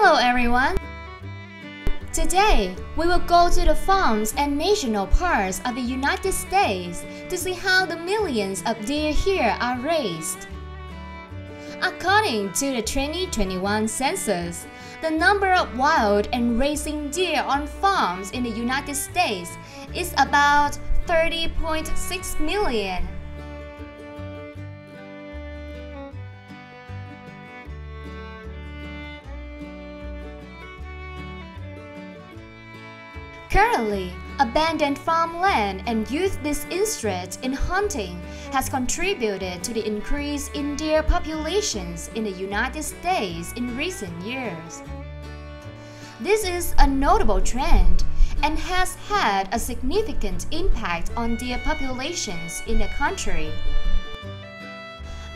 Hello everyone! Today, we will go to the farms and national parks of the United States to see how the millions of deer here are raised. According to the 2021 census, the number of wild and racing deer on farms in the United States is about 30.6 million. Currently, abandoned farmland and youth disinterest in hunting has contributed to the increase in deer populations in the United States in recent years. This is a notable trend and has had a significant impact on deer populations in the country.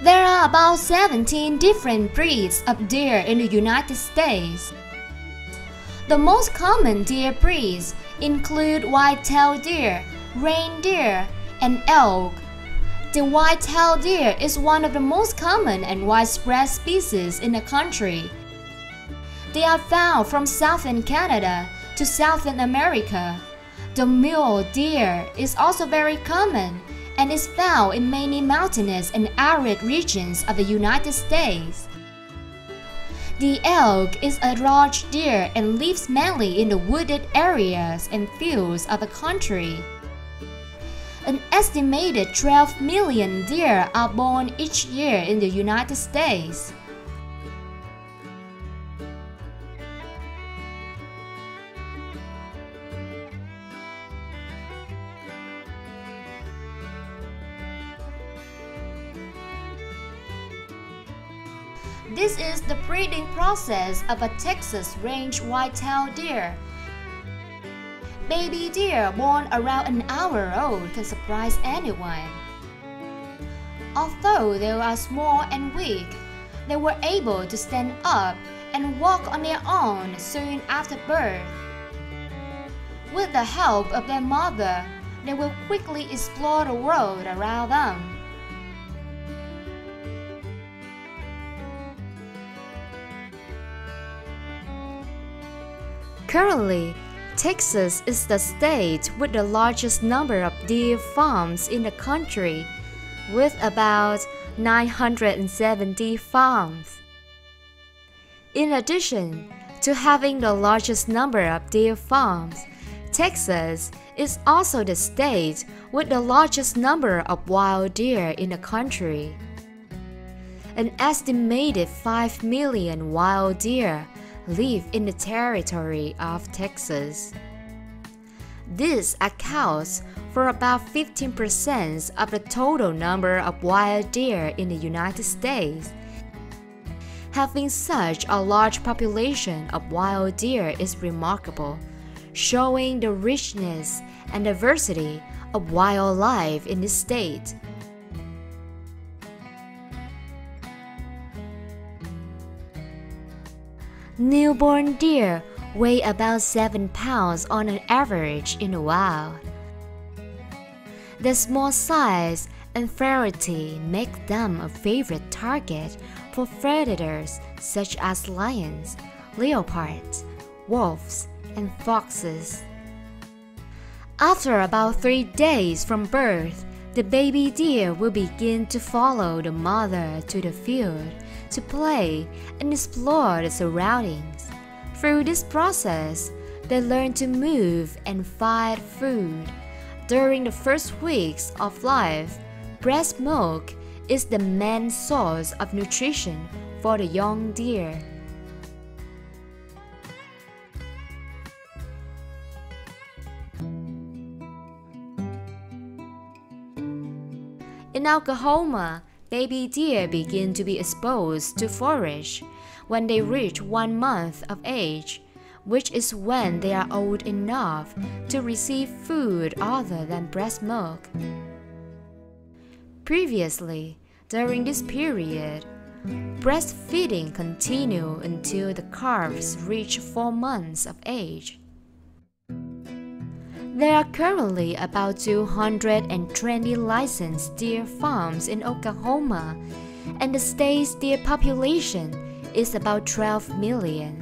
There are about 17 different breeds of deer in the United States. The most common deer breeds include white-tailed deer, reindeer, and elk. The white-tailed deer is one of the most common and widespread species in the country. They are found from southern Canada to Southern America. The mule deer is also very common and is found in many mountainous and arid regions of the United States. The elk is a large deer and lives mainly in the wooded areas and fields of the country. An estimated 12 million deer are born each year in the United States. This is the breeding process of a Texas range white-tailed deer. Baby deer born around an hour old can surprise anyone. Although they are small and weak, they were able to stand up and walk on their own soon after birth. With the help of their mother, they will quickly explore the world around them. Currently, Texas is the state with the largest number of deer farms in the country, with about 970 farms. In addition to having the largest number of deer farms, Texas is also the state with the largest number of wild deer in the country. An estimated 5 million wild deer live in the territory of Texas. This accounts for about 15% of the total number of wild deer in the United States. Having such a large population of wild deer is remarkable, showing the richness and diversity of wildlife in this state. Newborn deer weigh about 7 pounds on an average in the wild. Their small size and ferocity make them a favorite target for predators such as lions, leopards, wolves, and foxes. After about 3 days from birth, the baby deer will begin to follow the mother to the field to play and explore the surroundings. Through this process, they learn to move and find food. During the first weeks of life, breast milk is the main source of nutrition for the young deer. In Oklahoma, baby deer begin to be exposed to forage when they reach 1 month of age, which is when they are old enough to receive food other than breast milk. Previously, during this period, breastfeeding continued until the calves reach 4 months of age. There are currently about 220 licensed deer farms in Oklahoma, and the state's deer population is about 12 million.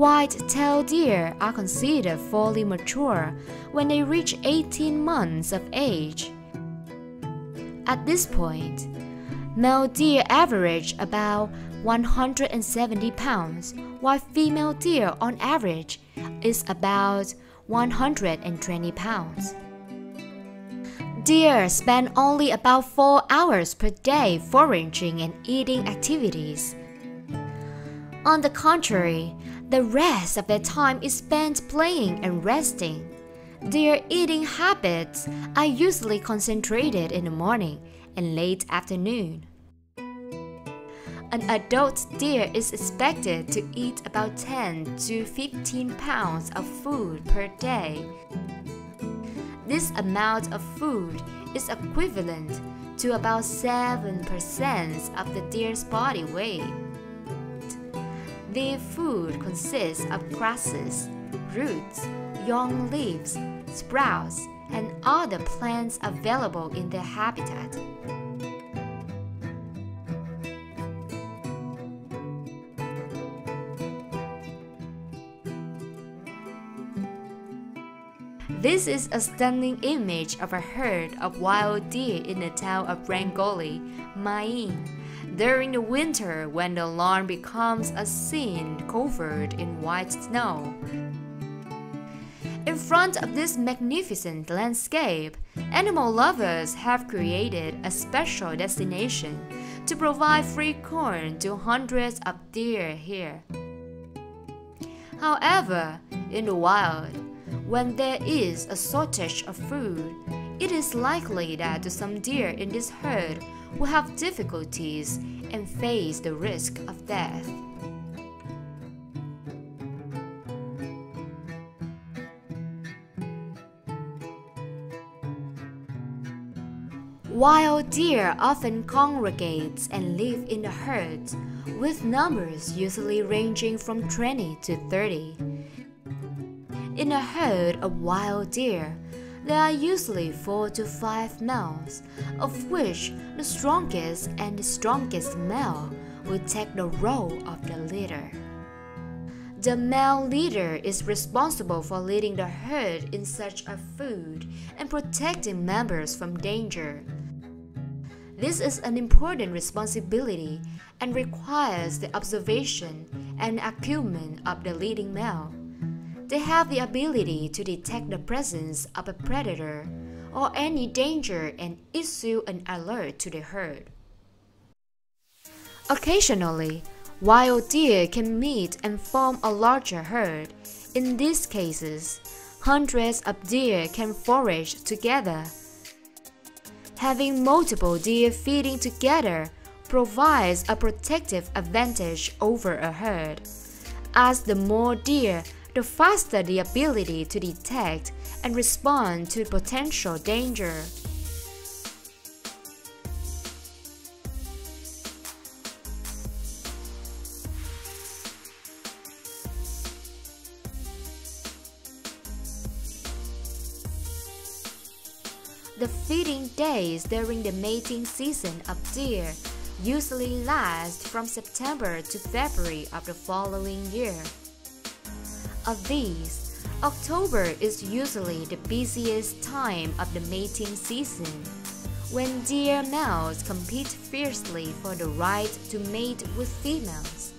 white-tailed deer are considered fully mature when they reach 18 months of age. At this point, male deer average about 170 pounds, while female deer on average is about 120 pounds. Deer spend only about 4 hours per day foraging and eating activities. On the contrary, the rest of their time is spent playing and resting. Their eating habits are usually concentrated in the morning and late afternoon. An adult deer is expected to eat about 10 to 15 pounds of food per day. This amount of food is equivalent to about 7% of the deer's body weight. Their food consists of grasses, roots, young leaves, sprouts, and other plants available in their habitat. This is a stunning image of a herd of wild deer in the town of Rangoli, Maine, during the winter when the lawn becomes a scene covered in white snow. In front of this magnificent landscape, animal lovers have created a special destination to provide free corn to hundreds of deer here. However, in the wild, when there is a shortage of food, it is likely that some deer in this herd will have difficulties and face the risk of death. Wild deer often congregate and live in the herds, with numbers usually ranging from 20 to 30. In a herd of wild deer, there are usually 4 to 5 males, of which the strongest male will take the role of the leader. The male leader is responsible for leading the herd in search of food and protecting members from danger. This is an important responsibility and requires the observation and acumen of the leading male. They have the ability to detect the presence of a predator or any danger and issue an alert to the herd. Occasionally, wild deer can meet and form a larger herd. In these cases, hundreds of deer can forage together. Having multiple deer feeding together provides a protective advantage over a herd. As the more deer, the faster the ability to detect and respond to potential danger. The feeding days during the mating season of deer usually last from September to February of the following year. Of these, October is usually the busiest time of the mating season, when deer males compete fiercely for the right to mate with females.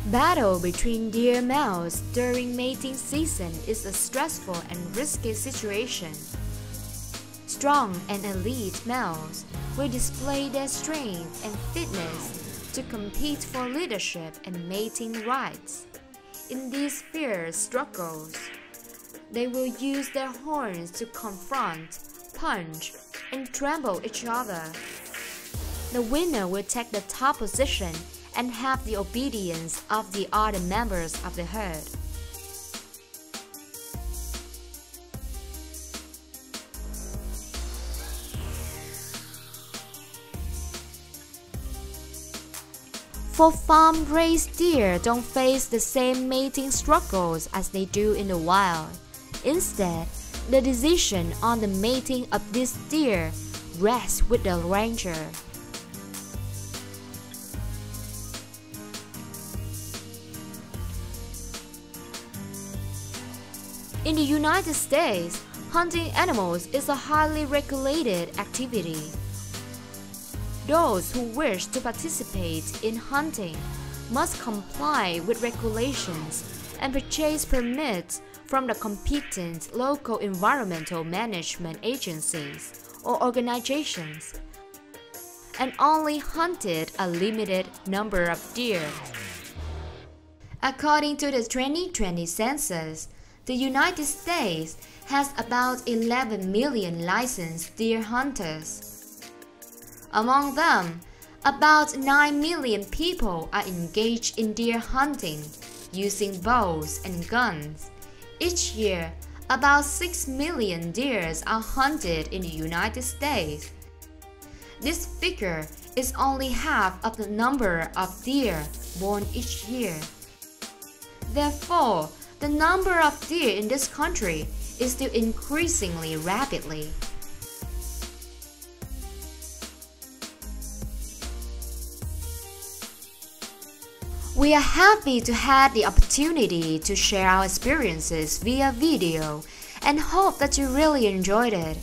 Battle between deer males during mating season is a stressful and risky situation. Strong and elite males will display their strength and fitness to compete for leadership and mating rights. In these fierce struggles, they will use their horns to confront, punch, and trample each other. The winner will take the top position and have the obedience of the other members of the herd. For farm-raised deer don't face the same mating struggles as they do in the wild. Instead, the decision on the mating of this deer rests with the ranger. In the United States, hunting animals is a highly regulated activity. Those who wish to participate in hunting must comply with regulations and purchase permits from the competent local environmental management agencies or organizations, and only hunted a limited number of deer. According to the 2020 census, the United States has about 11 million licensed deer hunters. Among them, about 9 million people are engaged in deer hunting, using bows and guns. Each year, about 6 million deer are hunted in the United States. This figure is only half of the number of deer born each year. Therefore, the number of deer in this country is still increasingly rapidly. We are happy to have the opportunity to share our experiences via video and hope that you really enjoyed it.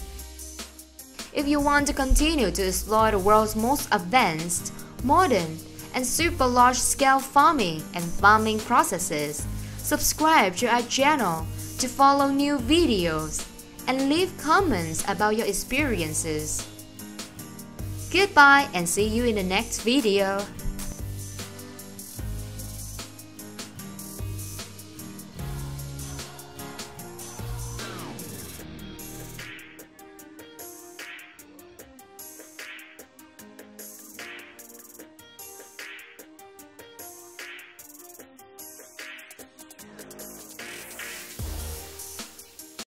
If you want to continue to explore the world's most advanced, modern, and super large-scale farming and farming processes, subscribe to our channel to follow new videos and leave comments about your experiences. Goodbye and see you in the next video.